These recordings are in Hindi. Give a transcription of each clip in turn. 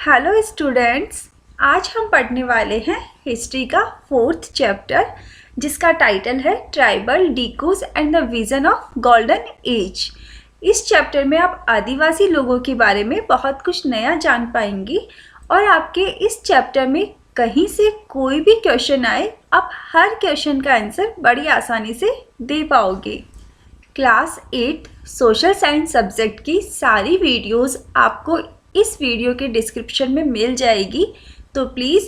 हेलो स्टूडेंट्स, आज हम पढ़ने वाले हैं हिस्ट्री का 4th चैप्टर जिसका टाइटल है tribal Dikus and the vision of golden age. इस चैप्टर में आप आदिवासी लोगों के बारे में बहुत कुछ नया जान पाएंगी और आपके इस चैप्टर में कहीं से कोई भी क्वेश्चन आए आप हर क्वेश्चन का आंसर बड़ी आसानी से दे पाओगे। क्लास 8 सोशल साइंस सब्जेक्ट की सारी वीडियोस आपको इस वीडियो के डिस्क्रिप्शन में मिल जाएगी, तो प्लीज़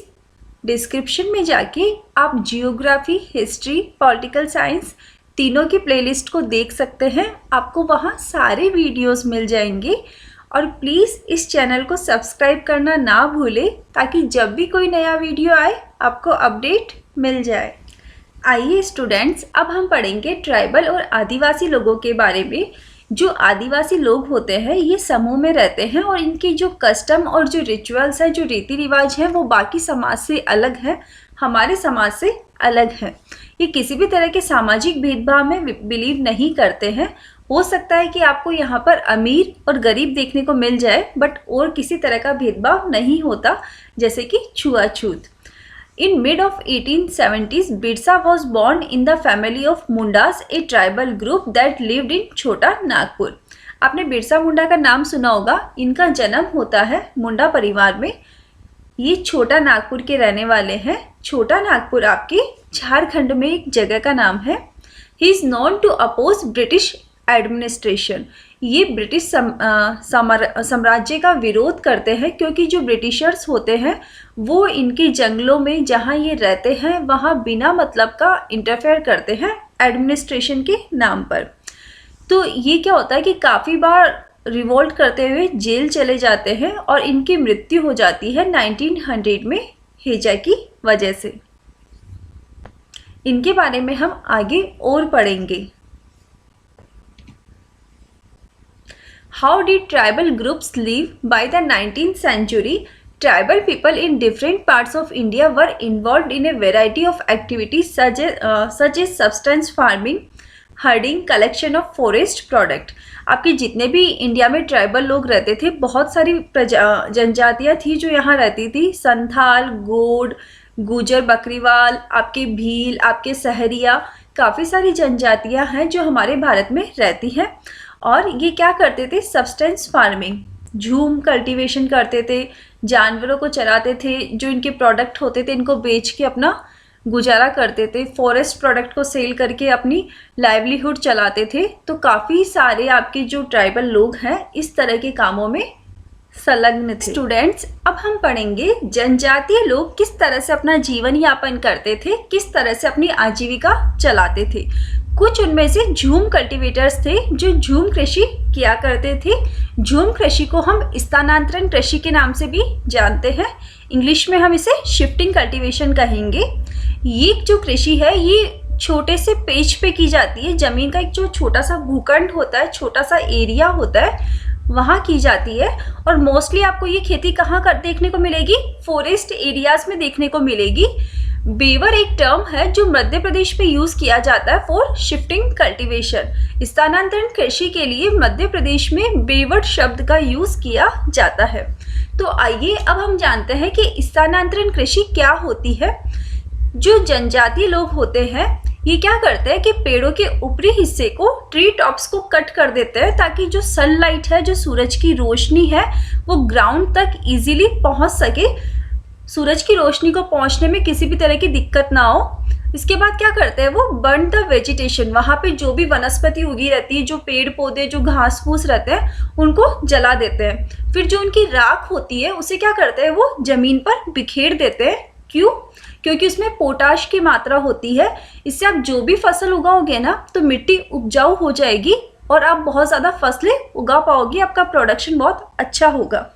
डिस्क्रिप्शन में जाके आप जियोग्राफी, हिस्ट्री, पॉलिटिकल साइंस तीनों की प्लेलिस्ट को देख सकते हैं। आपको वहाँ सारे वीडियोस मिल जाएंगे और प्लीज़ इस चैनल को सब्सक्राइब करना ना भूलें ताकि जब भी कोई नया वीडियो आए आपको अपडेट मिल जाए। आइए स्टूडेंट्स, अब हम पढ़ेंगे ट्राइबल और आदिवासी लोगों के बारे में। जो आदिवासी लोग होते हैं ये समूह में रहते हैं और इनके जो कस्टम और जो रिचुअल्स हैं, जो रीति रिवाज हैं, वो बाकी समाज से अलग है, हमारे समाज से अलग है। ये किसी भी तरह के सामाजिक भेदभाव में बिलीव नहीं करते हैं। हो सकता है कि आपको यहाँ पर अमीर और गरीब देखने को मिल जाए, बट और किसी तरह का भेदभाव नहीं होता, जैसे कि छुआछूत। In mid of 1870s, Birsa was born in the family of Mundas, a tribal group that lived in छोटा नागपुर। आपने बिरसा मुंडा का नाम सुना होगा। इनका जन्म होता है मुंडा परिवार में। ये छोटा नागपुर के रहने वाले हैं। छोटा नागपुर आपके झारखंड में एक जगह का नाम है। He is known to oppose British administration. ये ब्रिटिश साम्राज्य का विरोध करते हैं क्योंकि जो ब्रिटिशर्स होते हैं वो इनके जंगलों में जहाँ ये रहते हैं वहाँ बिना मतलब का इंटरफेयर करते हैं एडमिनिस्ट्रेशन के नाम पर। तो ये क्या होता है कि काफ़ी बार रिवोल्ट करते हुए जेल चले जाते हैं और इनकी मृत्यु हो जाती है 1900 में हैजा की वजह से। इनके बारे में हम आगे और पढ़ेंगे। How did tribal groups live? By the 19th century, tribal people in different parts of India were involved in a variety of activities such as subsistence farming, herding, collection of forest product. आपके जितने भी इंडिया में ट्राइबल लोग रहते थे, बहुत सारी जनजातियाँ थी जो यहाँ रहती थी। संथाल, गोड, गुजर, बकरीवाल, आपके भील, आपके सहरिया, काफ़ी सारी जनजातियाँ हैं जो हमारे भारत में रहती हैं। और ये क्या करते थे? सब्सटेंस फार्मिंग, झूम कल्टीवेशन करते थे, जानवरों को चराते थे, जो इनके प्रोडक्ट होते थे इनको बेच के अपना गुजारा करते थे, फॉरेस्ट प्रोडक्ट को सेल करके अपनी लाइवलीहुड चलाते थे। तो काफ़ी सारे आपके जो ट्राइबल लोग हैं इस तरह के कामों में संलग्न थे। स्टूडेंट्स, अब हम पढ़ेंगे जनजातीय लोग किस तरह से अपना जीवन यापन करते थे, किस तरह से अपनी आजीविका चलाते थे। कुछ उनमें से झूम कल्टीवेटर्स थे जो झूम कृषि किया करते थे। झूम कृषि को हम स्थानांतरण कृषि के नाम से भी जानते हैं। इंग्लिश में हम इसे शिफ्टिंग कल्टीवेशन कहेंगे। ये जो कृषि है ये छोटे से पेज पे की जाती है। ज़मीन का एक जो छोटा सा भूखंड होता है, छोटा सा एरिया होता है, वहाँ की जाती है। और मोस्टली आपको ये खेती कहाँ कर देखने को मिलेगी? फॉरेस्ट एरियाज में देखने को मिलेगी। बेवर एक टर्म है जो मध्य प्रदेश में यूज किया जाता है फॉर शिफ्टिंग कल्टीवेशन। स्थानांतरण कृषि के लिए मध्य प्रदेश में बेवर शब्द का यूज किया जाता है। तो आइए अब हम जानते हैं कि स्थानांतरण कृषि क्या होती है। जो जनजातीय लोग होते हैं ये क्या करते हैं कि पेड़ों के ऊपरी हिस्से को, ट्री टॉप्स को कट कर देते हैं ताकि जो सनलाइट है, जो सूरज की रोशनी है, वो ग्राउंड तक इजीली पहुंच सके, सूरज की रोशनी को पहुंचने में किसी भी तरह की दिक्कत ना हो। इसके बाद क्या करते हैं वो बर्न द वेजिटेशन, वहाँ पे जो भी वनस्पति उगी रहती है, जो पेड़ पौधे, जो घास फूस रहते हैं उनको जला देते हैं। फिर जो उनकी राख होती है उसे क्या करते हैं वो जमीन पर बिखेर देते हैं। क्यों? क्योंकि उसमें पोटाश की मात्रा होती है। इससे आप जो भी फसल उगाओगे ना तो मिट्टी उपजाऊ हो जाएगी और आप बहुत ज़्यादा फसलें उगा पाओगे, आपका प्रोडक्शन बहुत अच्छा होगा।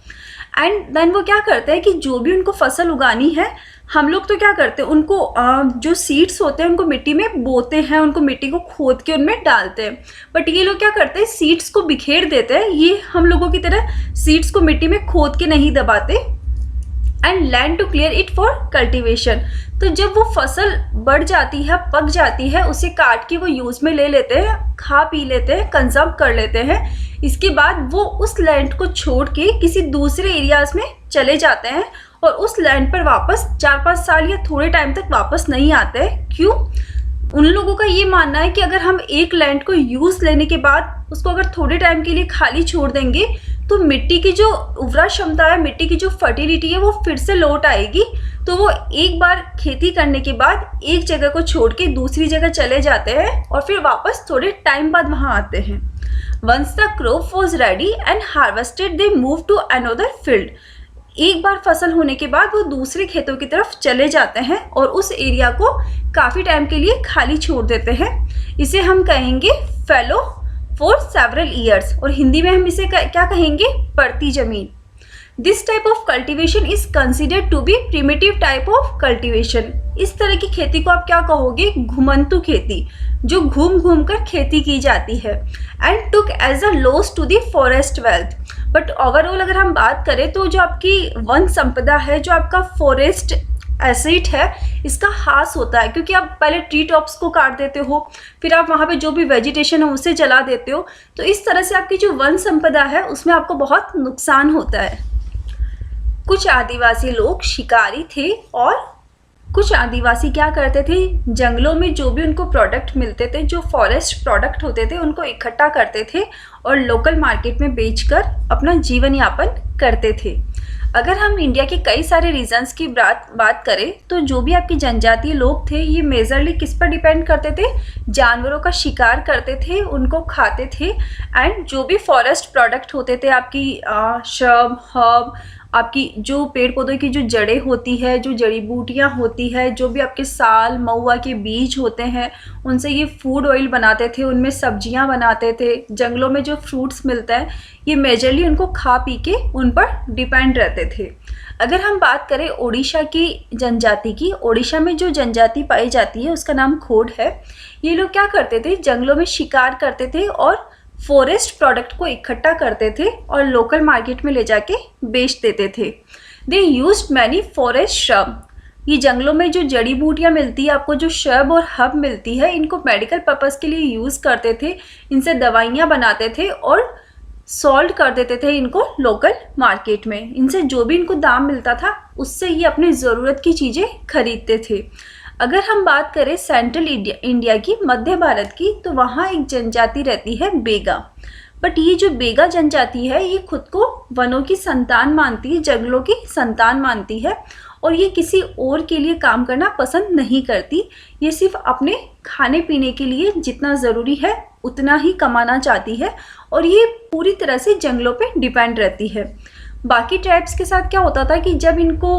एंड देन वो क्या करते हैं कि जो भी उनको फसल उगानी है, हम लोग तो क्या करते हैं उनको जो सीड्स होते हैं उनको मिट्टी में बोते हैं, उनको मिट्टी को खोद के उनमें डालते हैं। बट ये लोग क्या करते हैं सीड्स को बिखेर देते हैं। ये हम लोगों की तरह सीड्स को मिट्टी में खोद के नहीं दबाते। And land to clear it for cultivation. तो जब वो फसल बढ़ जाती है, पक जाती है, उसे काट के वो यूज़ में ले लेते हैं, खा पी लेते हैं, कंज्यूम कर लेते हैं। इसके बाद वो उस लैंड को छोड़ के किसी दूसरे एरियाज़ में चले जाते हैं और उस लैंड पर वापस 4-5 साल या थोड़े टाइम तक वापस नहीं आते। क्यों? उन लोगों का ये मानना है कि अगर हम एक लैंड को यूज़ लेने के बाद उसको अगर थोड़े टाइम के लिए खाली छोड़ देंगे तो मिट्टी की जो उर्वरा क्षमता है, मिट्टी की जो फर्टिलिटी है, वो फिर से लौट आएगी। तो वो एक बार खेती करने के बाद एक जगह को छोड़ के दूसरी जगह चले जाते हैं और फिर वापस थोड़े टाइम बाद वहाँ आते हैं। Once the crop was ready and harvested they move to another field. एक बार फसल होने के बाद वो दूसरे खेतों की तरफ चले जाते हैं और उस एरिया को काफ़ी टाइम के लिए खाली छोड़ देते हैं। इसे हम कहेंगे फैलो फॉर सेवरल ईयर्स, और हिंदी में हम इसे क्या कहेंगे? पड़ती जमीन। This type of cultivation is considered to be primitive type of cultivation. इस तरह की खेती को आप क्या कहोगे? घुमंतु खेती, जो घूम घूम कर खेती की जाती है। And took as a loss to the forest wealth. But overall अगर हम बात करें तो जो आपकी वन संपदा है, जो आपका फॉरेस्ट एसेट है, इसका हास होता है, क्योंकि आप पहले ट्री टॉप्स को काट देते हो, फिर आप वहाँ पे जो भी वेजिटेशन है उसे जला देते हो। तो इस तरह से आपकी जो वन संपदा है उसमें आपको बहुत नुकसान होता है। कुछ आदिवासी लोग शिकारी थे और कुछ आदिवासी क्या करते थे? जंगलों में जो भी उनको प्रोडक्ट मिलते थे, जो फॉरेस्ट प्रोडक्ट होते थे, उनको इकट्ठा करते थे और लोकल मार्केट में बेचकर अपना जीवन यापन करते थे। अगर हम इंडिया के कई सारे रीजन्स की बात करें तो जो भी आपके जनजातीय लोग थे, ये मेजरली किस पर डिपेंड करते थे? जानवरों का शिकार करते थे, उनको खाते थे। एंड जो भी फॉरेस्ट प्रोडक्ट होते थे, आपकी श्रब, हर्ब, आपकी जो पेड़ पौधों की जो जड़ें होती है, जो जड़ी बूटियाँ होती है, जो भी आपके साल महुआ के बीज होते हैं, उनसे ये फूड ऑयल बनाते थे, उनमें सब्जियां बनाते थे। जंगलों में जो फ्रूट्स मिलते हैं, ये मेजरली उनको खा पी के उन पर डिपेंड रहते थे। अगर हम बात करें ओडिशा की जनजाति की, ओडिशा में जो जनजाति पाई जाती है उसका नाम खोड है। ये लोग क्या करते थे? जंगलों में शिकार करते थे और फॉरेस्ट प्रोडक्ट को इकट्ठा करते थे और लोकल मार्केट में ले जाके बेच देते थे। They used many forest shrub. ये जंगलों में जो जड़ी बूटियाँ मिलती है, आपको जो श्रब और हब मिलती है, इनको मेडिकल पर्पज़ के लिए यूज़ करते थे। इनसे दवाइयाँ बनाते थे और सोल्ड कर देते थे इनको लोकल मार्केट में। इनसे जो भी इनको दाम मिलता था उससे ये अपनी ज़रूरत की चीज़ें खरीदते थे। अगर हम बात करें सेंट्रल इंडिया की, मध्य भारत की, तो वहाँ एक जनजाति रहती है बेगा। बट ये जो बेगा जनजाति है, ये खुद को वनों की संतान मानती है, जंगलों की संतान मानती है और ये किसी और के लिए काम करना पसंद नहीं करती। ये सिर्फ अपने खाने पीने के लिए जितना ज़रूरी है उतना ही कमाना चाहती है और ये पूरी तरह से जंगलों पे डिपेंड रहती है। बाकी ट्राइब्स के साथ क्या होता था कि जब इनको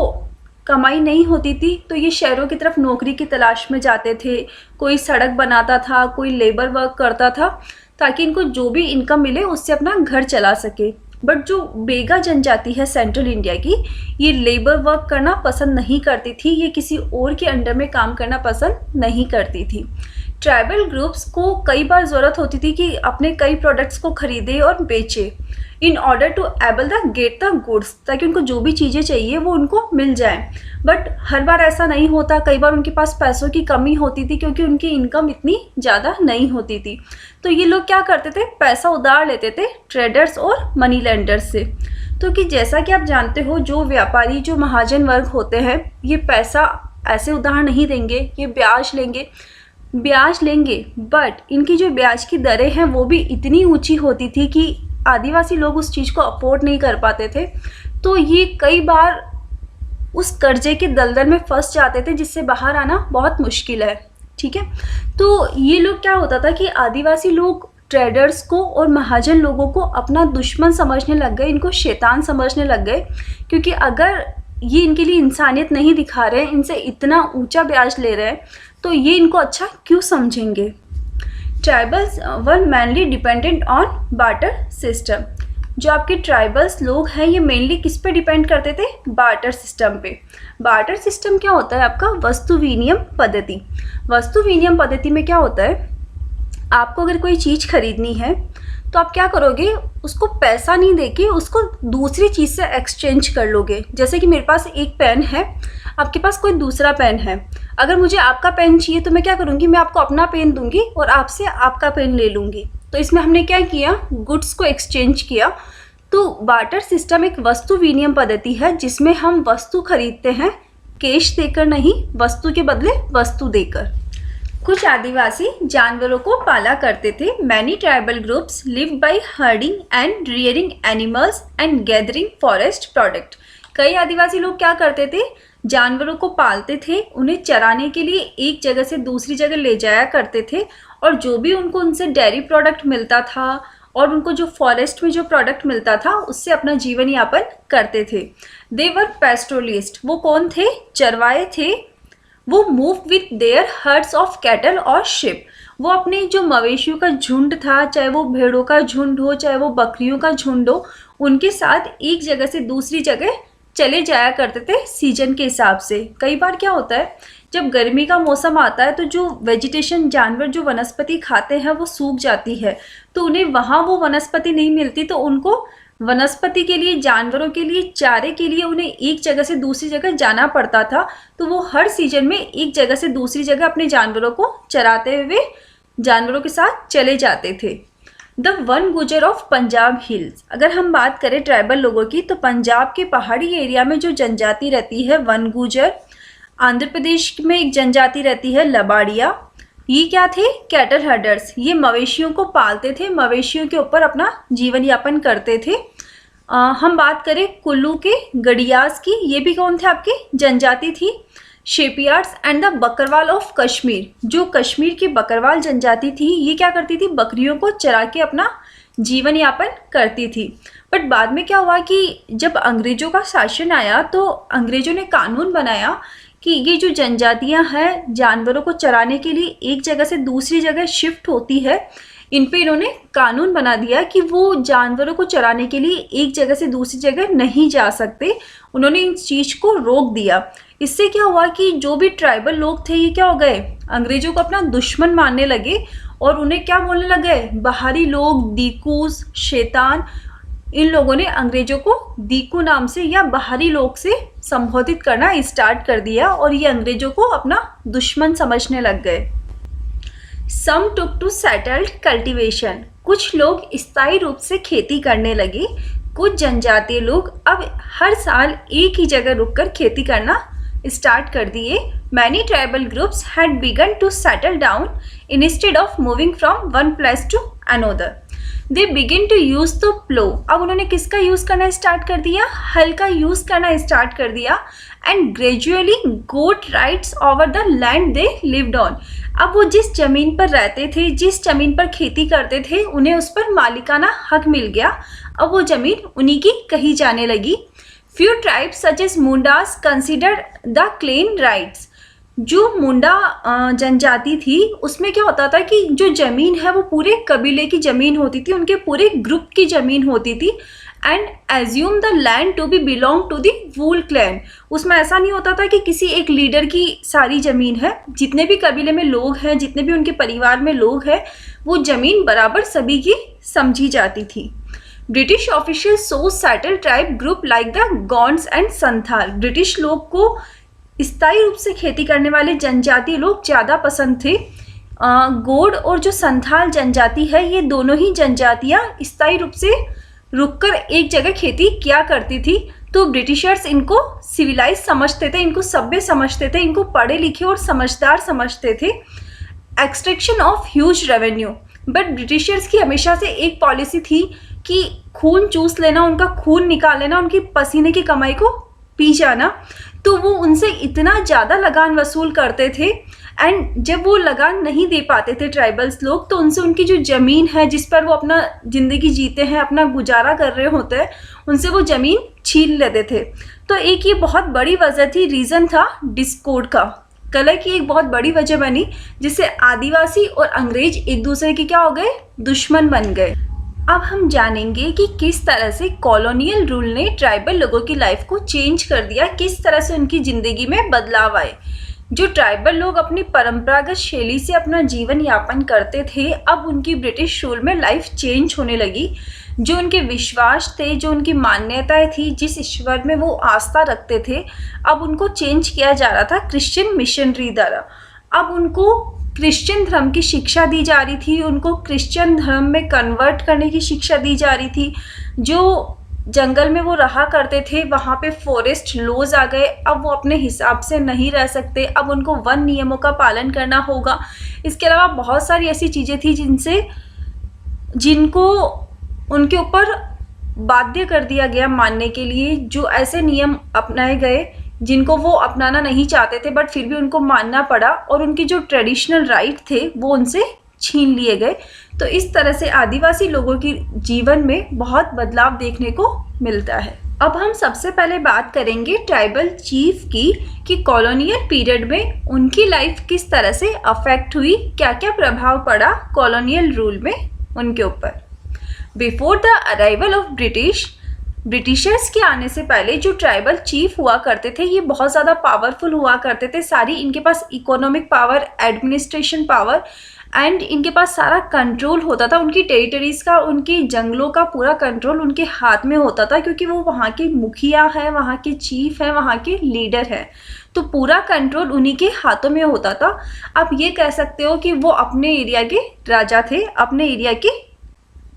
कमाई नहीं होती थी तो ये शहरों की तरफ नौकरी की तलाश में जाते थे। कोई सड़क बनाता था, कोई लेबर वर्क करता था, ताकि इनको जो भी इनकम मिले उससे अपना घर चला सके। बट जो बेगा जनजाति है सेंट्रल इंडिया की, ये लेबर वर्क करना पसंद नहीं करती थी, ये किसी और के अंडर में काम करना पसंद नहीं करती थी। ट्राइबल ग्रुप्स को कई बार ज़रूरत होती थी कि अपने कई प्रोडक्ट्स को खरीदे और बेचे in order to able the get the goods, ताकि उनको जो भी चीज़ें चाहिए वो उनको मिल जाए। बट हर बार ऐसा नहीं होता, कई बार उनके पास पैसों की कमी होती थी क्योंकि उनकी इनकम इतनी ज़्यादा नहीं होती थी। तो ये लोग क्या करते थे? पैसा उधार लेते थे ट्रेडर्स और मनी लेंडर्स से। तो कि जैसा कि आप जानते हो, जो व्यापारी, जो महाजन वर्ग होते हैं, ये पैसा ऐसे उधार नहीं देंगे, ये ब्याज लेंगे। बट इनकी जो ब्याज की दरें हैं वो भी इतनी ऊंची होती थी कि आदिवासी लोग उस चीज़ को अफोर्ड नहीं कर पाते थे। तो ये कई बार उस कर्जे के दलदल में फंस जाते थे जिससे बाहर आना बहुत मुश्किल है। ठीक है, तो ये लोग क्या होता था कि आदिवासी लोग ट्रेडर्स को और महाजन लोगों को अपना दुश्मन समझने लग गए, इनको शैतान समझने लग गए, क्योंकि अगर ये इनके लिए इंसानियत नहीं दिखा रहे हैं, इनसे इतना ऊंचा ब्याज ले रहे हैं, तो ये इनको अच्छा क्यों समझेंगे। Tribals were mainly dependent on barter system. जो आपके ट्राइबल्स लोग हैं ये मेनली किस पे डिपेंड करते थे? बार्टर सिस्टम पे। बार्टर सिस्टम क्या होता है? आपका वस्तु विनिमय पद्धति। वस्तु विनिमय पद्धति में क्या होता है? आपको अगर कोई चीज़ खरीदनी है तो आप क्या करोगे? उसको पैसा नहीं देके उसको दूसरी चीज़ से एक्सचेंज कर लोगे। जैसे कि मेरे पास एक पेन है, आपके पास कोई दूसरा पेन है, अगर मुझे आपका पेन चाहिए तो मैं क्या करूँगी, मैं आपको अपना पेन दूंगी और आपसे आपका पेन ले लूँगी। तो इसमें हमने क्या किया, गुड्स को एक्सचेंज किया। तो बार्टर सिस्टम एक वस्तु विनिमय पद्धति है जिसमें हम वस्तु खरीदते हैं कैश देकर नहीं, वस्तु के बदले वस्तु देकर। कुछ आदिवासी जानवरों को पाला करते थे। Many tribal groups live by herding and rearing animals and gathering forest product. कई आदिवासी लोग क्या करते थे, जानवरों को पालते थे, उन्हें चराने के लिए एक जगह से दूसरी जगह ले जाया करते थे और जो भी उनको उनसे डेयरी प्रोडक्ट मिलता था और उनको जो फॉरेस्ट में जो प्रोडक्ट मिलता था उससे अपना जीवन यापन करते थे। दे वर पेस्टोरलिस्ट। वो कौन थे, चरवाए थे। वो move with their hertz of cattle और शिप। वो अपने जो मवेशियों का झुंड था, चाहे वो भेड़ों का झुंड हो चाहे वो बकरियों का झुंड हो, उनके साथ एक जगह से दूसरी जगह चले जाया करते थे सीजन के हिसाब से। कई बार क्या होता है, जब गर्मी का मौसम आता है तो जो वेजिटेशन, जानवर जो वनस्पति खाते हैं वो सूख जाती है, तो उन्हें वहाँ वो वनस्पति नहीं मिलती, तो उनको वनस्पति के लिए, जानवरों के लिए, चारे के लिए उन्हें एक जगह से दूसरी जगह जाना पड़ता था। तो वो हर सीजन में एक जगह से दूसरी जगह अपने जानवरों को चराते हुए जानवरों के साथ चले जाते थे। द वन गुजर ऑफ पंजाब हिल्स। अगर हम बात करें ट्राइबल लोगों की, तो पंजाब के पहाड़ी एरिया में जो जनजाति रहती है वन गुजर, आंध्र प्रदेश में एक जनजाति रहती है लबाड़िया। ये क्या थे, कैटल हर्डर्स। ये मवेशियों को पालते थे, मवेशियों के ऊपर अपना जीवन यापन करते थे। हम बात करें कुल्लू के गड़ियास की, ये भी कौन थे, आपकी जनजाति थी। Shepherds and the Bakarwal of Kashmir. जो कश्मीर की बकरवाल जनजाति थी, ये क्या करती थी, बकरियों को चरा के अपना जीवन यापन करती थी। बट बाद में क्या हुआ कि जब अंग्रेजों का शासन आया तो अंग्रेजों ने कानून बनाया कि ये जो जनजातियां हैं जानवरों को चराने के लिए एक जगह से दूसरी जगह शिफ्ट होती है, इन पे इन्होंने कानून बना दिया कि वो जानवरों को चराने के लिए एक जगह से दूसरी जगह नहीं जा सकते। उन्होंने इस चीज़ को रोक दिया। इससे क्या हुआ कि जो भी ट्राइबल लोग थे ये क्या हो गए, अंग्रेजों को अपना दुश्मन मानने लगे और उन्हें क्या बोलने लगे, बाहरी लोग, दीकूस, शैतान। इन लोगों ने अंग्रेजों को दीकू नाम से या बाहरी लोग से संबोधित करना स्टार्ट कर दिया और ये अंग्रेजों को अपना दुश्मन समझने लग गए। सम टुक टू सेटल्ड कल्टीवेशन। कुछ लोग स्थायी रूप से खेती करने लगे। कुछ जनजातीय लोग अब हर साल एक ही जगह रुककर खेती करना स्टार्ट कर दिए। Many tribal groups had begun to settle down instead of moving from one place to another. They begin to use the plough. अब उन्होंने किसका यूज करना स्टार्ट कर दिया, हल का यूज करना स्टार्ट कर दिया। And gradually got rights over the land they lived on. अब वो जिस जमीन पर रहते थे, जिस जमीन पर खेती करते थे, उन्हें उस पर मालिकाना हक मिल गया। अब वो जमीन उन्हीं की कही जाने लगी। Few tribes such as Mundas consider the claim rights. जो मुंडा जनजाति थी उसमें क्या होता था कि जो ज़मीन है वो पूरे कबीले की ज़मीन होती थी, उनके पूरे ग्रुप की ज़मीन होती थी। And assume the land to be belong to the whole clan. उसमें ऐसा नहीं होता था कि किसी एक लीडर की सारी ज़मीन है, जितने भी कबीले में लोग हैं, जितने भी उनके परिवार में लोग हैं, वो ज़मीन बराबर सभी की समझी जाती थी। British official so settle tribe group like the Gonds and Santhal. British लोग को स्थायी रूप से खेती करने वाले जनजाति लोग ज़्यादा पसंद थे। गोंड और जो संथाल जनजाति है, ये दोनों ही जनजातियाँ स्थायी रूप से रुककर एक जगह खेती किया करती थी। तो ब्रिटिशर्स इनको सिविलाइज समझते थे, इनको सभ्य समझते थे, इनको पढ़े लिखे और समझदार समझते थे। Extraction of huge revenue. But Britishers की हमेशा से एक पॉलिसी थी कि खून चूस लेना, उनका खून निकाल लेना, उनकी पसीने की कमाई को पी जाना। तो वो उनसे इतना ज़्यादा लगान वसूल करते थे। एंड जब वो लगान नहीं दे पाते थे ट्राइबल्स लोग, तो उनसे उनकी जो ज़मीन है जिस पर वो अपना ज़िंदगी जीते हैं, अपना गुजारा कर रहे होते हैं, उनसे वो ज़मीन छीन लेते थे। तो एक ये बहुत बड़ी वजह थी, रीज़न था डिस्कॉर्ड का। कलह की एक बहुत बड़ी वजह बनी जिससे आदिवासी और अंग्रेज एक दूसरे के क्या हो गए, दुश्मन बन गए। अब हम जानेंगे कि किस तरह से कॉलोनियल रूल ने ट्राइबल लोगों की लाइफ को चेंज कर दिया, किस तरह से उनकी ज़िंदगी में बदलाव आए। जो ट्राइबल लोग अपनी परंपरागत शैली से अपना जीवन यापन करते थे, अब उनकी ब्रिटिश रूल में लाइफ चेंज होने लगी। जो उनके विश्वास थे, जो उनकी मान्यताएं थी, जिस ईश्वर में वो आस्था रखते थे, अब उनको चेंज किया जा रहा था क्रिश्चियन मिशनरी द्वारा। अब उनको क्रिश्चियन धर्म की शिक्षा दी जा रही थी, उनको क्रिश्चियन धर्म में कन्वर्ट करने की शिक्षा दी जा रही थी। जो जंगल में वो रहा करते थे, वहाँ पे फॉरेस्ट लॉज आ गए, अब वो अपने हिसाब से नहीं रह सकते, अब उनको वन नियमों का पालन करना होगा। इसके अलावा बहुत सारी ऐसी चीज़ें थी जिनको उनके ऊपर बाध्य कर दिया गया मानने के लिए। जो ऐसे नियम अपनाए गए जिनको वो अपनाना नहीं चाहते थे, बट फिर भी उनको मानना पड़ा, और उनके जो ट्रेडिशनल राइट थे वो उनसे छीन लिए गए। तो इस तरह से आदिवासी लोगों के जीवन में बहुत बदलाव देखने को मिलता है। अब हम सबसे पहले बात करेंगे ट्राइबल चीफ की, कि कॉलोनियल पीरियड में उनकी लाइफ किस तरह से अफेक्ट हुई, क्या क्या प्रभाव पड़ा कॉलोनियल रूल में उनके ऊपर। Before the arrival of Britishers के आने से पहले जो ट्राइबल चीफ हुआ करते थे, ये बहुत ज़्यादा पावरफुल हुआ करते थे। सारी इनके पास economic power, administration power, and इनके पास सारा कंट्रोल होता था। उनकी टेरिटरीज़ का, उनकी जंगलों का पूरा कंट्रोल उनके हाथ में होता था, क्योंकि वो वहाँ के मुखिया हैं, वहाँ के चीफ हैं, वहाँ के लीडर हैं। तो पूरा कंट्रोल उन्हीं के हाथों में होता था। आप ये कह सकते हो कि वो अपने एरिया के राजा थे, अपने एरिया के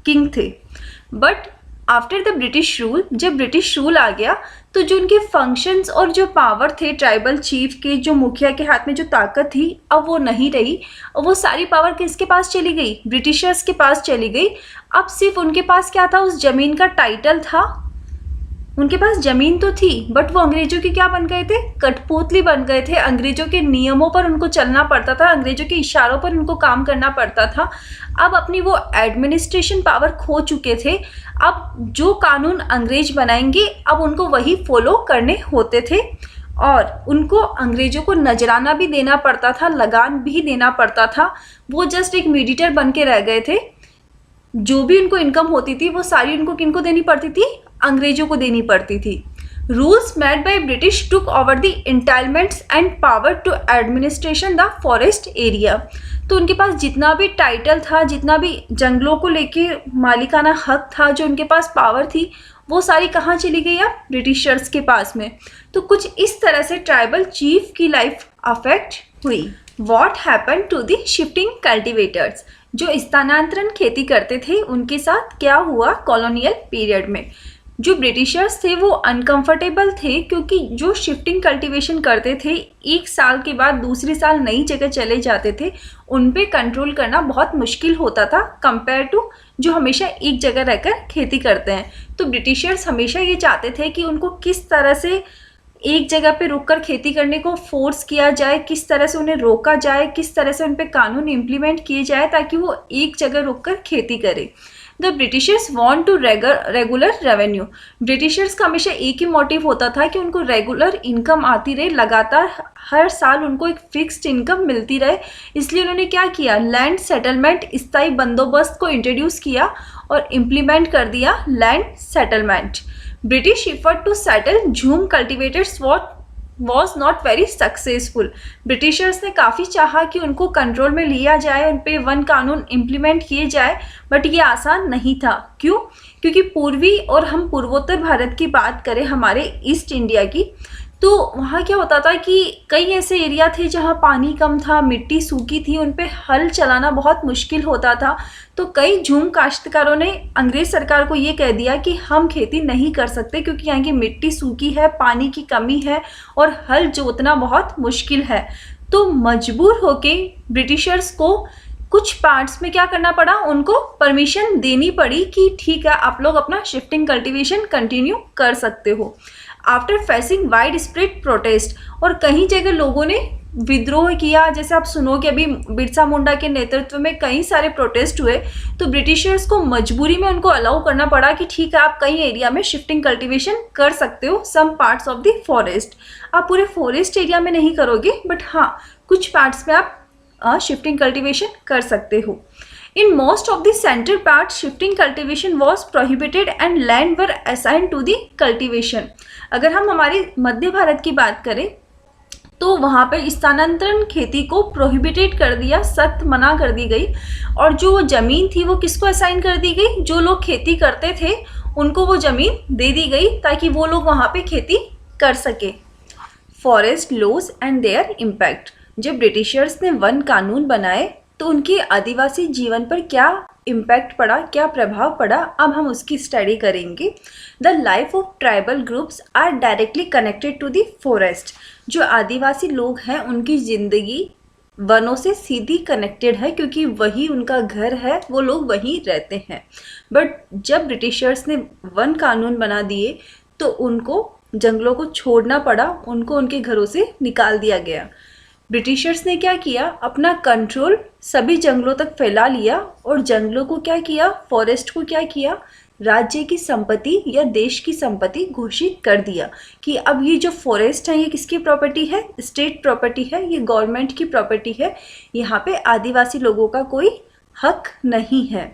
किंग थे। But after the British rule, जब ब्रिटिश रूल आ गया, तो जो उनके फंक्शंस और जो पावर थे ट्राइबल चीफ के, जो मुखिया के हाथ में जो ताकत थी, अब वो नहीं रही। और वो सारी पावर किसके पास चली गई? ब्रिटिशर्स के पास चली गई। अब सिर्फ उनके पास क्या था? उस जमीन का टाइटल था। उनके पास जमीन तो थी, बट वो अंग्रेजों के क्या बन गए थे? कठपुतली बन गए थे। अंग्रेजों के नियमों पर उनको चलना पड़ता था, अंग्रेजों के इशारों पर उनको काम करना पड़ता था। अब अपनी वो एडमिनिस्ट्रेशन पावर खो चुके थे। अब जो कानून अंग्रेज बनाएंगे, अब उनको वही फॉलो करने होते थे, और उनको अंग्रेजों को नजराना भी देना पड़ता था, लगान भी देना पड़ता था। वो जस्ट एक मीडिएटर बन के रह गए थे। जो भी उनको इनकम होती थी, वो सारी उनको किनको देनी पड़ती थी? अंग्रेजों को देनी पड़ती थी। Rules made by British took over the entitlements and power to administration the forest area. तो उनके पास जितना भी टाइटल था, जितना भी जंगलों को लेके मालिकाना हक था, जो उनके पास पावर थी, वो सारी कहाँ चली गई? अब ब्रिटिशर्स के पास में। तो कुछ इस तरह से ट्राइबल चीफ की लाइफ अफेक्ट हुई। What happen to the shifting cultivators, जो स्थानांतरण खेती करते थे, उनके साथ क्या हुआ कॉलोनियल पीरियड में? जो ब्रिटिशर्स थे वो अनकंफर्टेबल थे, क्योंकि जो शिफ्टिंग कल्टीवेशन करते थे, एक साल के बाद दूसरी साल नई जगह चले जाते थे, उन पे कंट्रोल करना बहुत मुश्किल होता था कंपेयर टू जो हमेशा एक जगह रहकर खेती करते हैं। तो ब्रिटिशर्स हमेशा ये चाहते थे कि उनको किस तरह से एक जगह पे रुककर खेती करने को फोर्स किया जाए, किस तरह से उन्हें रोका जाए, किस तरह से उन पे कानून इम्प्लीमेंट किए जाए ताकि वो एक जगह रुककर खेती करें। The Britishers want to regular revenue. Britishers का हमेशा एक ही मोटिव होता था कि उनको रेगुलर इनकम आती रहे, लगातार हर साल उनको एक फिक्स्ड इनकम मिलती रहे। इसलिए उन्होंने क्या किया? लैंड सेटलमेंट, स्थायी बंदोबस्त को इंट्रोड्यूस किया और इम्प्लीमेंट कर दिया land settlement. British effort to settle jhum cultivators was not very successful. Britishers ने काफ़ी चाहा कि उनको कंट्रोल में लिया जाए, उन पे वन कानून इम्प्लीमेंट किए जाए, बट ये आसान नहीं था। क्यों? क्योंकि पूर्वी और हम पूर्वोत्तर भारत की बात करें, हमारे ईस्ट इंडिया की, तो वहाँ क्या होता था कि कई ऐसे एरिया थे जहाँ पानी कम था, मिट्टी सूखी थी, उन पे हल चलाना बहुत मुश्किल होता था। तो कई झूम काश्तकारों ने अंग्रेज सरकार को ये कह दिया कि हम खेती नहीं कर सकते, क्योंकि यहाँ की मिट्टी सूखी है, पानी की कमी है और हल जोतना बहुत मुश्किल है। तो मजबूर होके ब्रिटिशर्स को कुछ पार्ट्स में क्या करना पड़ा? उनको परमिशन देनी पड़ी कि ठीक है, आप लोग अपना शिफ्टिंग कल्टीवेशन कंटिन्यू कर सकते हो। After facing wide spread protest, और कई जगह लोगों ने विद्रोह किया, जैसे आप सुनोगे अभी बिरसा मुंडा के नेतृत्व में कई सारे प्रोटेस्ट हुए, तो ब्रिटिशर्स को मजबूरी में उनको अलाउ करना पड़ा कि ठीक है, आप कई एरिया में शिफ्टिंग कल्टीवेशन कर सकते हो, some parts of the forest. आप पूरे फॉरेस्ट एरिया में नहीं करोगे, बट हाँ, कुछ पार्ट्स में आप शिफ्टिंग कल्टीवेशन कर सकते हो। In most of the central parts, shifting cultivation was prohibited and land were assigned to the cultivation. अगर हम हमारे मध्य भारत की बात करें, तो वहाँ पे स्थानांतरण खेती को प्रोहिबिटेड कर दिया, सख्त मना कर दी गई। और जो ज़मीन थी वो किसको असाइन कर दी गई, जो लोग खेती करते थे उनको वो ज़मीन दे दी गई ताकि वो लोग वहाँ पे खेती कर सके। Forest laws and their impact. जब ब्रिटिशर्स ने वन कानून बनाए तो उनके आदिवासी जीवन पर क्या इम्पैक्ट पड़ा, क्या प्रभाव पड़ा, अब हम उसकी स्टडी करेंगे। The life of tribal groups are directly connected to the forest. जो आदिवासी लोग हैं उनकी ज़िंदगी वनों से सीधी कनेक्टेड है क्योंकि वही उनका घर है, वो लोग वहीं रहते हैं। बट जब ब्रिटिशर्स ने वन कानून बना दिए तो उनको जंगलों को छोड़ना पड़ा, उनको उनके घरों से निकाल दिया गया। ब्रिटिशर्स ने क्या किया, अपना कंट्रोल सभी जंगलों तक फैला लिया और जंगलों को क्या किया, फॉरेस्ट को क्या किया, राज्य की संपत्ति या देश की संपत्ति घोषित कर दिया कि अब ये जो फॉरेस्ट है ये किसकी प्रॉपर्टी है, स्टेट प्रॉपर्टी है, ये गवर्नमेंट की प्रॉपर्टी है, यहाँ पे आदिवासी लोगों का कोई हक नहीं है।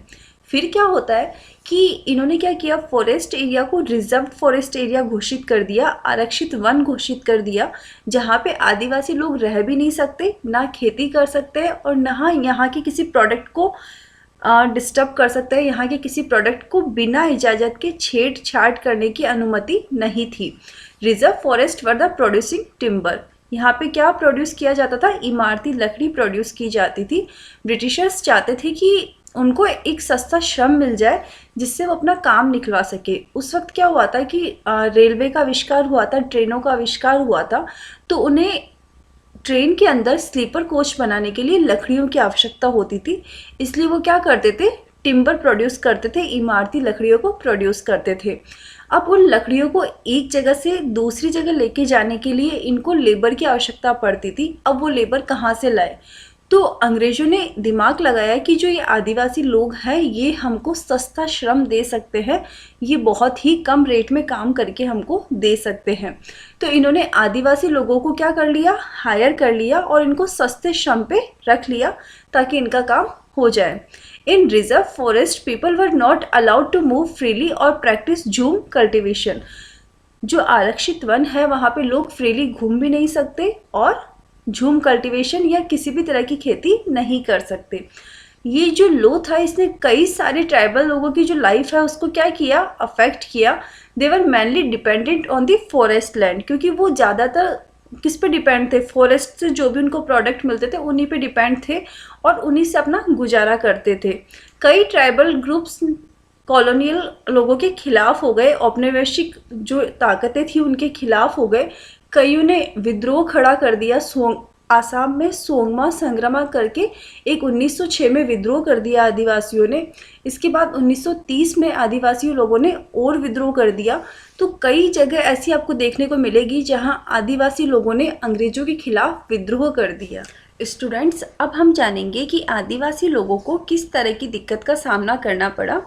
फिर क्या होता है कि इन्होंने क्या किया, फॉरेस्ट एरिया को रिजर्व फॉरेस्ट एरिया घोषित कर दिया, आरक्षित वन घोषित कर दिया, जहाँ पे आदिवासी लोग रह भी नहीं सकते, ना खेती कर सकते हैं और ना यहाँ के किसी प्रोडक्ट को डिस्टर्ब कर सकते हैं। यहाँ के किसी प्रोडक्ट को बिना इजाज़त के छेड़छाड़ करने की अनुमति नहीं थी। Reserve forest were the producing timber. यहाँ पे क्या प्रोड्यूस किया जाता था, इमारती लकड़ी प्रोड्यूस की जाती थी। ब्रिटिशर्स चाहते थे कि उनको एक सस्ता श्रम मिल जाए जिससे वो अपना काम निकलवा सके। उस वक्त क्या हुआ था कि रेलवे का आविष्कार हुआ था, ट्रेनों का आविष्कार हुआ था, तो उन्हें ट्रेन के अंदर स्लीपर कोच बनाने के लिए लकड़ियों की आवश्यकता होती थी। इसलिए वो क्या करते थे, टिम्बर प्रोड्यूस करते थे, इमारती लकड़ियों को प्रोड्यूस करते थे। अब उन लकड़ियों को एक जगह से दूसरी जगह लेके जाने के लिए इनको लेबर की आवश्यकता पड़ती थी। अब वो लेबर कहाँ से लाए, तो अंग्रेज़ों ने दिमाग लगाया कि जो ये आदिवासी लोग हैं ये हमको सस्ता श्रम दे सकते हैं, ये बहुत ही कम रेट में काम करके हमको दे सकते हैं। तो इन्होंने आदिवासी लोगों को क्या कर लिया, हायर कर लिया और इनको सस्ते श्रम पे रख लिया ताकि इनका काम हो जाए। In reserve forest people were not allowed to move freely और प्रैक्टिस झूम कल्टिवेशन। जो आरक्षित वन है वहाँ पे लोग फ्रीली घूम भी नहीं सकते और झूम कल्टीवेशन या किसी भी तरह की खेती नहीं कर सकते। ये जो लॉ था इसने कई सारे ट्राइबल लोगों की जो लाइफ है उसको क्या किया, अफेक्ट किया। They were mainly dependent on the forest land, क्योंकि वो ज़्यादातर किस पे डिपेंड थे, फॉरेस्ट से जो भी उनको प्रोडक्ट मिलते थे उन्हीं पे डिपेंड थे और उन्हीं से अपना गुजारा करते थे। कई ट्राइबल ग्रुप्स कॉलोनियल लोगों के खिलाफ हो गए, औपनिवेशिक जो ताकतें थी उनके खिलाफ हो गए। कईयों ने विद्रोह खड़ा कर दिया। आसाम में सोंगमा संग्राम करके एक 1906 में विद्रोह कर दिया आदिवासियों ने। इसके बाद 1930 में आदिवासी लोगों ने और विद्रोह कर दिया। तो कई जगह ऐसी आपको देखने को मिलेगी जहां आदिवासी लोगों ने अंग्रेजों के खिलाफ विद्रोह कर दिया। स्टूडेंट्स, अब हम जानेंगे कि आदिवासी लोगों को किस तरह की दिक्कत का सामना करना पड़ा।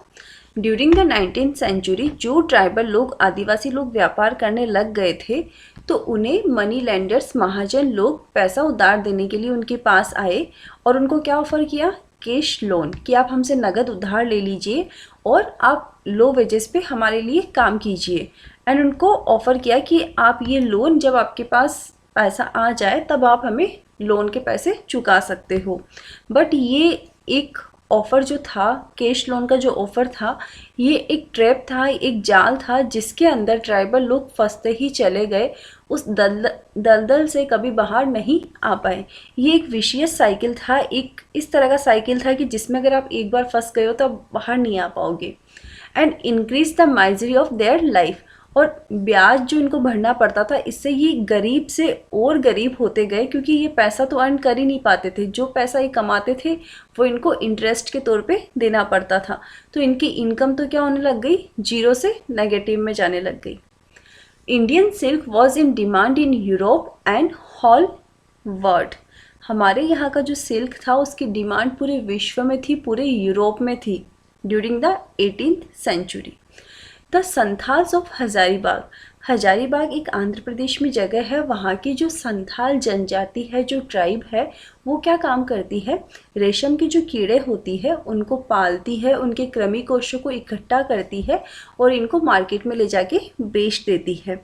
ड्यूरिंग द 19th सेंचुरी जो ट्राइबल लोग, आदिवासी लोग व्यापार करने लग गए थे तो उन्हें मनी लेंडर्स, महाजन लोग पैसा उधार देने के लिए उनके पास आए और उनको क्या ऑफ़र किया, कैश लोन, कि आप हमसे नगद उधार ले लीजिए और आप लो वेजेस पे हमारे लिए काम कीजिए। एंड उनको ऑफ़र किया कि आप ये लोन, जब आपके पास पैसा आ जाए तब आप हमें लोन के पैसे चुका सकते हो। बट ये एक ऑफ़र जो था, कैश लोन का जो ऑफ़र था, ये एक ट्रैप था, एक जाल था जिसके अंदर ट्राइबल लोग फंसते ही चले गए। उस दलदल से कभी बाहर नहीं आ पाए। ये एक विशियस साइकिल था, एक इस तरह का साइकिल था कि जिसमें अगर आप एक बार फंस गए हो तो आप बाहर नहीं आ पाओगे। And increase the misery of their life, और ब्याज जो इनको भरना पड़ता था इससे ये गरीब से और गरीब होते गए, क्योंकि ये पैसा तो अर्न कर ही नहीं पाते थे। जो पैसा ये कमाते थे वो इनको इंटरेस्ट के तौर पे देना पड़ता था। तो इनकी इनकम तो क्या होने लग गई, जीरो से नेगेटिव में जाने लग गई। Indian silk was in demand in Europe and whole world. हमारे यहाँ का जो सिल्क था उसकी डिमांड पूरे विश्व में थी, पूरे यूरोप में थी during the 18th century. The Santhals of Hazaribagh. Hazaribagh एक आंध्र प्रदेश में जगह है। वहाँ की जो संथाल जनजाति है, जो ट्राइब है, वो क्या काम करती है, रेशम की जो कीड़े होती है उनको पालती है, उनके कृमि कोशों को इकट्ठा करती है और इनको मार्केट में ले जाके बेच देती है।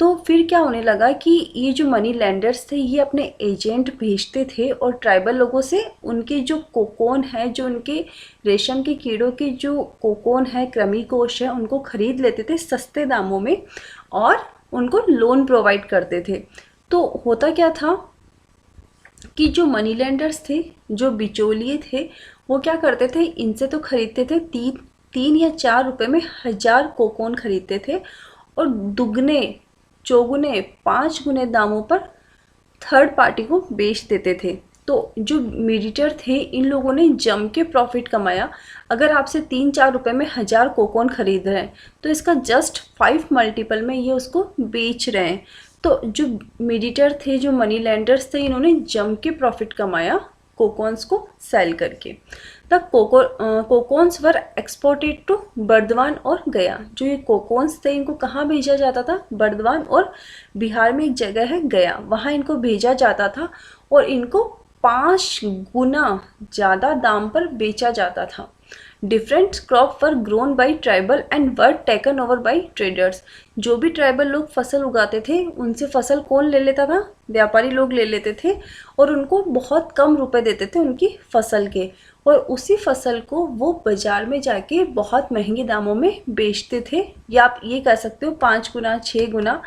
तो फिर क्या होने लगा कि ये जो मनी लैंडर्स थे ये अपने एजेंट भेजते थे और ट्राइबल लोगों से उनके जो कोकोन है, जो उनके रेशम के कीड़ों के जो कोकोन है, कृमि कोश है, उनको खरीद लेते थे सस्ते दामों में और उनको लोन प्रोवाइड करते थे। तो होता क्या था कि जो मनी लेंडर्स थे, जो बिचौलिए थे, वो क्या करते थे, इनसे तो खरीदते थे 3 या 4 रुपए में 1000 कोकोन खरीदते थे और दुगने चौगुने 5 गुने दामों पर थर्ड पार्टी को बेच देते थे। तो जो मीडिएटर थे इन लोगों ने जम के प्रॉफिट कमाया। अगर आपसे 3-4 रुपए में 1000 कोकोन खरीद रहे हैं तो इसका जस्ट 5 मल्टीपल में ये उसको बेच रहे हैं। तो जो मीडिएटर थे, जो मनी लेंडर्स थे, इन्होंने जम के प्रॉफिट कमाया कोकोन्स को सेल करके। The cocoons were exported to Burdwan और गया। जो ये कोकोन्स थे इनको कहाँ भेजा जाता था, बर्दवान और बिहार में एक जगह है गया, वहाँ इनको भेजा जाता था और इनको 5 गुना ज़्यादा दाम पर बेचा जाता था। Different crop were grown by tribal and were taken over by traders. जो भी ट्राइबल लोग फसल उगाते थे उनसे फसल कौन ले लेता था, व्यापारी लोग ले लेते थे और उनको बहुत कम रुपए देते थे उनकी फसल के, और उसी फसल को वो बाज़ार में जाके बहुत महंगे दामों में बेचते थे। या आप ये कह सकते हो 5 गुना 6 गुना,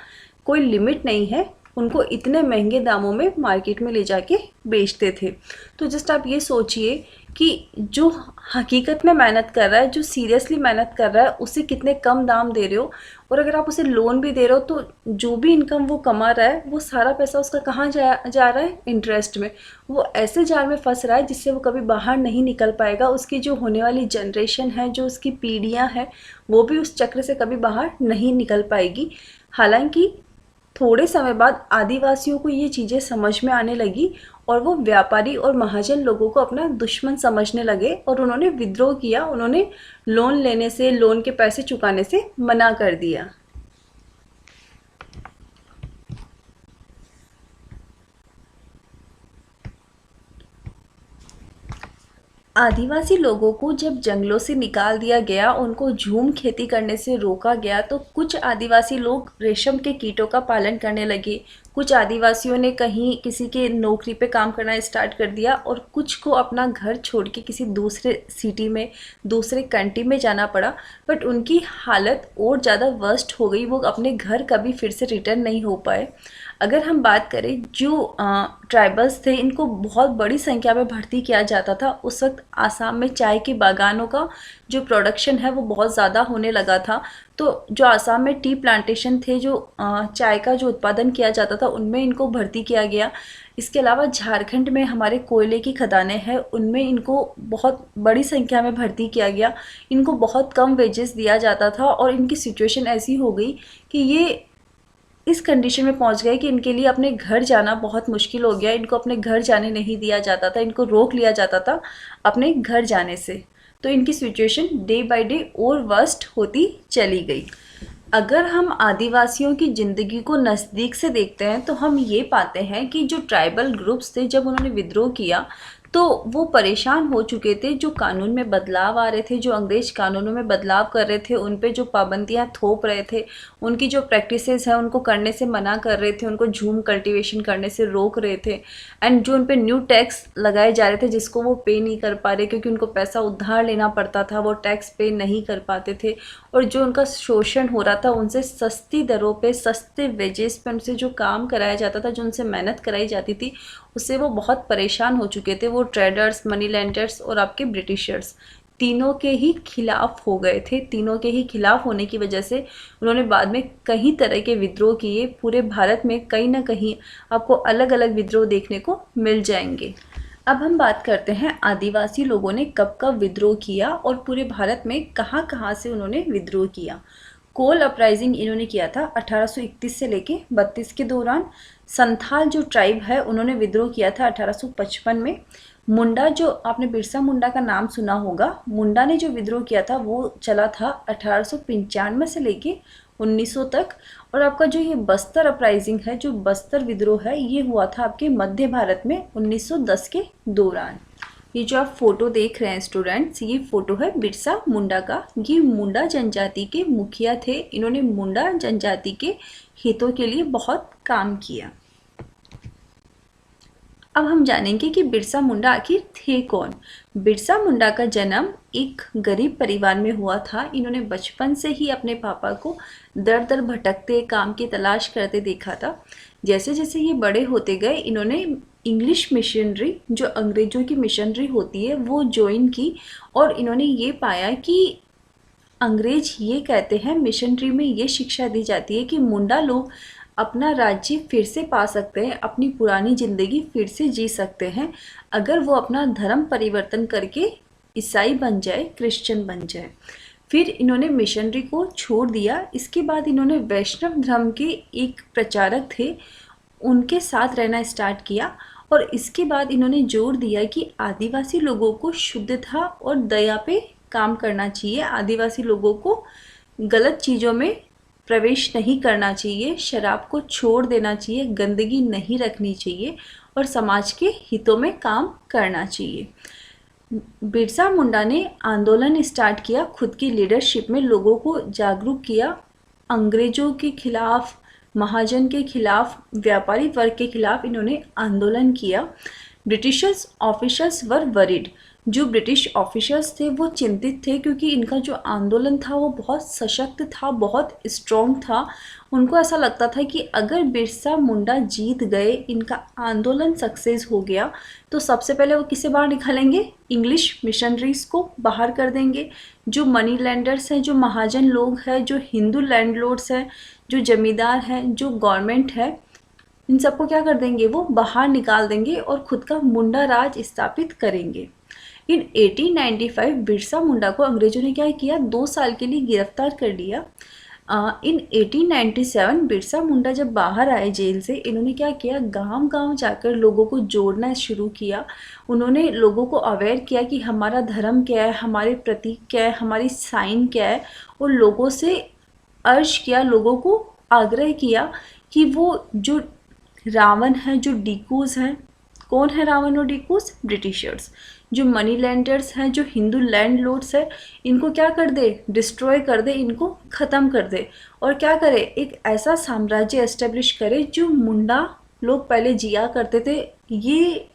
कोई लिमिट नहीं है, उनको इतने महंगे दामों में मार्केट में ले जाके बेचते थे। तो जस्ट आप ये सोचिए कि जो हकीकत में मेहनत कर रहा है, जो सीरियसली मेहनत कर रहा है, उसे कितने कम दाम दे रहे हो, और अगर आप उसे लोन भी दे रहे हो तो जो भी इनकम वो कमा रहा है वो सारा पैसा उसका कहाँ जा रहा है, इंटरेस्ट में। वो ऐसे जाल में फंस रहा है जिससे वो कभी बाहर नहीं निकल पाएगा। उसकी जो होने वाली जनरेशन है, जो उसकी पीढ़ियाँ हैं, वो भी उस चक्र से कभी बाहर नहीं निकल पाएगी। हालांकि थोड़े समय बाद आदिवासियों को ये चीज़ें समझ में आने लगी और वो व्यापारी और महाजन लोगों को अपना दुश्मन समझने लगे और उन्होंने विद्रोह किया। उन्होंने लोन लेने से, लोन के पैसे चुकाने से मना कर दिया। आदिवासी लोगों को जब जंगलों से निकाल दिया गया, उनको झूम खेती करने से रोका गया, तो कुछ आदिवासी लोग रेशम के कीटों का पालन करने लगे। कुछ आदिवासियों ने कहीं किसी के नौकरी पे काम करना स्टार्ट कर दिया और कुछ को अपना घर छोड़ के किसी दूसरे सिटी में, दूसरे कंट्री में जाना पड़ा। बट उनकी हालत और ज़्यादा वर्स्ट हो गई, वो अपने घर कभी फिर से रिटर्न नहीं हो पाए। अगर हम बात करें, जो ट्राइबल्स थे इनको बहुत बड़ी संख्या में भर्ती किया जाता था। उस वक्त आसाम में चाय के बागानों का जो प्रोडक्शन है वो बहुत ज़्यादा होने लगा था। तो जो आसाम में टी प्लांटेशन थे, जो चाय का जो उत्पादन किया जाता था, उनमें इनको भर्ती किया गया। इसके अलावा झारखंड में हमारे कोयले की खदानें हैं, उनमें इनको बहुत बड़ी संख्या में भर्ती किया गया। इनको बहुत कम वेजेस दिया जाता था और इनकी सिचुएशन ऐसी हो गई कि ये इस कंडीशन में पहुंच गए कि इनके लिए अपने घर जाना बहुत मुश्किल हो गया। इनको अपने घर जाने नहीं दिया जाता था, इनको रोक लिया जाता था अपने घर जाने से। तो इनकी सिचुएशन डे बाय डे और वर्स्ट होती चली गई। अगर हम आदिवासियों की ज़िंदगी को नज़दीक से देखते हैं तो हम ये पाते हैं कि जो ट्राइबल ग्रुप्स थे, जब उन्होंने विद्रोह किया तो वो परेशान हो चुके थे। जो कानून में बदलाव आ रहे थे, जो अंग्रेज कानूनों में बदलाव कर रहे थे, उन पे जो पाबंदियां थोप रहे थे, उनकी जो प्रैक्टिसेस हैं उनको करने से मना कर रहे थे, उनको झूम कल्टीवेशन करने से रोक रहे थे। एंड जो उन पे न्यू टैक्स लगाए जा रहे थे जिसको वो पे नहीं कर पा रहे क्योंकि उनको पैसा उधार लेना पड़ता था, वो टैक्स पे नहीं कर पाते थे। और जो उनका शोषण हो रहा था, उनसे सस्ती दरों पे, सस्ते वेजेस पे उनसे जो काम कराया जाता था, जो उनसे मेहनत कराई जाती थी, उससे वो बहुत परेशान हो चुके थे। वो ट्रेडर्स, मनी लैंडर्स और आपके ब्रिटिशर्स तीनों के ही खिलाफ हो गए थे। तीनों के ही खिलाफ होने की वजह से उन्होंने बाद में कई तरह के विद्रोह किए। पूरे भारत में कहीं ना कहीं आपको अलग अलग विद्रोह देखने को मिल जाएंगे। अब हम बात करते हैं आदिवासी लोगों ने कब कब विद्रोह किया और पूरे भारत में कहाँ कहाँ से उन्होंने विद्रोह किया। कोल अपराइजिंग इन्होंने किया था 1831 से लेके 32 के दौरान। संथाल जो ट्राइब है उन्होंने विद्रोह किया था 1855 में। मुंडा, जो आपने बिरसा मुंडा का नाम सुना होगा, मुंडा ने जो विद्रोह किया था वो चला था 1895 से लेके 1900 तक। और आपका जो ये बस्तर अपराइजिंग है, जो बस्तर विद्रोह है, ये हुआ था आपके मध्य भारत में 1910 के दौरान। ये जो आप फोटो देख रहे हैं स्टूडेंट्स, ये फोटो है बिरसा मुंडा का। ये मुंडा जनजाति के मुखिया थे। इन्होंने मुंडा जनजाति के हितों के लिए बहुत काम किया। अब हम जानेंगे कि बिरसा मुंडा आखिर थे कौन। बिरसा मुंडा का जन्म एक गरीब परिवार में हुआ था। इन्होंने बचपन से ही अपने पापा को दर दर भटकते, काम की तलाश करते देखा था। जैसे जैसे ये बड़े होते गए, इन्होंने इंग्लिश मिशनरी, जो अंग्रेज़ों की मिशनरी होती है, वो ज्वाइन की। और इन्होंने ये पाया कि अंग्रेज ये कहते हैं, मिशनरी में ये शिक्षा दी जाती है कि मुंडा लोग अपना राज्य फिर से पा सकते हैं, अपनी पुरानी ज़िंदगी फिर से जी सकते हैं, अगर वो अपना धर्म परिवर्तन करके ईसाई बन जाए, क्रिश्चियन बन जाए। फिर इन्होंने मिशनरी को छोड़ दिया। इसके बाद इन्होंने वैष्णव धर्म के एक प्रचारक थे, उनके साथ रहना स्टार्ट किया। और इसके बाद इन्होंने जोर दिया कि आदिवासी लोगों को शुद्धता और दया पे काम करना चाहिए। आदिवासी लोगों को गलत चीज़ों में प्रवेश नहीं करना चाहिए, शराब को छोड़ देना चाहिए, गंदगी नहीं रखनी चाहिए और समाज के हितों में काम करना चाहिए। बिरसा मुंडा ने आंदोलन स्टार्ट किया, खुद की लीडरशिप में लोगों को जागरूक किया। अंग्रेजों के खिलाफ, महाजन के खिलाफ, व्यापारी वर्ग के खिलाफ इन्होंने आंदोलन किया। ब्रिटिशर्स ऑफिसर्स वर वरीड। जो ब्रिटिश ऑफिसर्स थे वो चिंतित थे, क्योंकि इनका जो आंदोलन था वो बहुत सशक्त था, बहुत स्ट्रॉन्ग था। उनको ऐसा लगता था कि अगर बिरसा मुंडा जीत गए, इनका आंदोलन सक्सेस हो गया, तो सबसे पहले वो किसे बाहर निकालेंगे? इंग्लिश मिशनरीज को बाहर कर देंगे। जो मनी लैंडर्स हैं, जो महाजन लोग हैं, जो हिंदू लैंडलॉर्ड्स हैं, जो जमींदार हैं, जो गवर्नमेंट है, इन सबको क्या कर देंगे? वो बाहर निकाल देंगे और खुद का मुंडा राज स्थापित करेंगे। इन 1895 बिरसा मुंडा को अंग्रेजों ने क्या किया? 2 साल के लिए गिरफ्तार कर लिया। इन 1897 बिरसा मुंडा जब बाहर आए जेल से, इन्होंने क्या किया? गांव-गांव जाकर लोगों को जोड़ना शुरू किया। उन्होंने लोगों को अवेयर किया कि हमारा धर्म क्या है, हमारे प्रतीक क्या है, हमारी साइन क्या है। और लोगों से अर्ज किया, लोगों को आग्रह किया कि वो जो रावण है, जो डीकूज हैं, कौन है रावण और डीकूज? ब्रिटिशर्स। जो मनी लैंडर्स हैं, जो हिंदू लैंड लॉर्ड्स हैं, इनको क्या कर दे? डिस्ट्रॉय कर दे, इनको ख़त्म कर दे। और क्या करे? एक ऐसा साम्राज्य एस्टेब्लिश करे जो मुंडा लोग पहले जिया करते थे। ये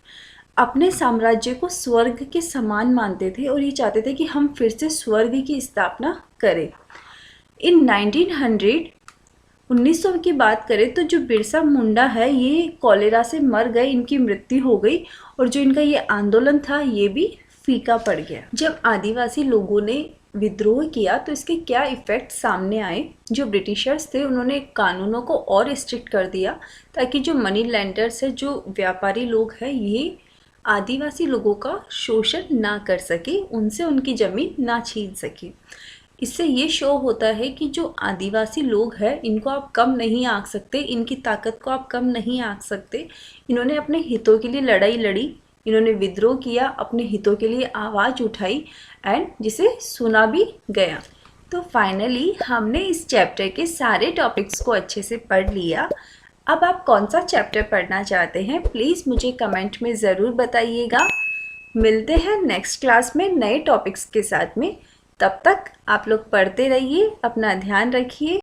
अपने साम्राज्य को स्वर्ग के समान मानते थे और ये चाहते थे कि हम फिर से स्वर्ग की स्थापना करें। इन 1900 की बात करें तो जो बिरसा मुंडा है, ये कॉलेरा से मर गए, इनकी मृत्यु हो गई। और जो इनका ये आंदोलन था, ये भी फीका पड़ गया। जब आदिवासी लोगों ने विद्रोह किया तो इसके क्या इफ़ेक्ट सामने आए? जो ब्रिटिशर्स थे, उन्होंने कानूनों को और स्ट्रिक्ट कर दिया, ताकि जो मनी लैंडर्स है, जो व्यापारी लोग हैं, ये आदिवासी लोगों का शोषण ना कर सके, उनसे उनकी ज़मीन ना छीन सके। इससे ये शो होता है कि जो आदिवासी लोग हैं, इनको आप कम नहीं आंक सकते, इनकी ताकत को आप कम नहीं आंक सकते। इन्होंने अपने हितों के लिए लड़ाई लड़ी, इन्होंने विद्रोह किया, अपने हितों के लिए आवाज़ उठाई, एंड जिसे सुना भी गया। तो फाइनली हमने इस चैप्टर के सारे टॉपिक्स को अच्छे से पढ़ लिया। अब आप कौन सा चैप्टर पढ़ना चाहते हैं, प्लीज़ मुझे कमेंट में ज़रूर बताइएगा। मिलते हैं नेक्स्ट क्लास में नए टॉपिक्स के साथ में। तब तक आप लोग पढ़ते रहिए, अपना ध्यान रखिए।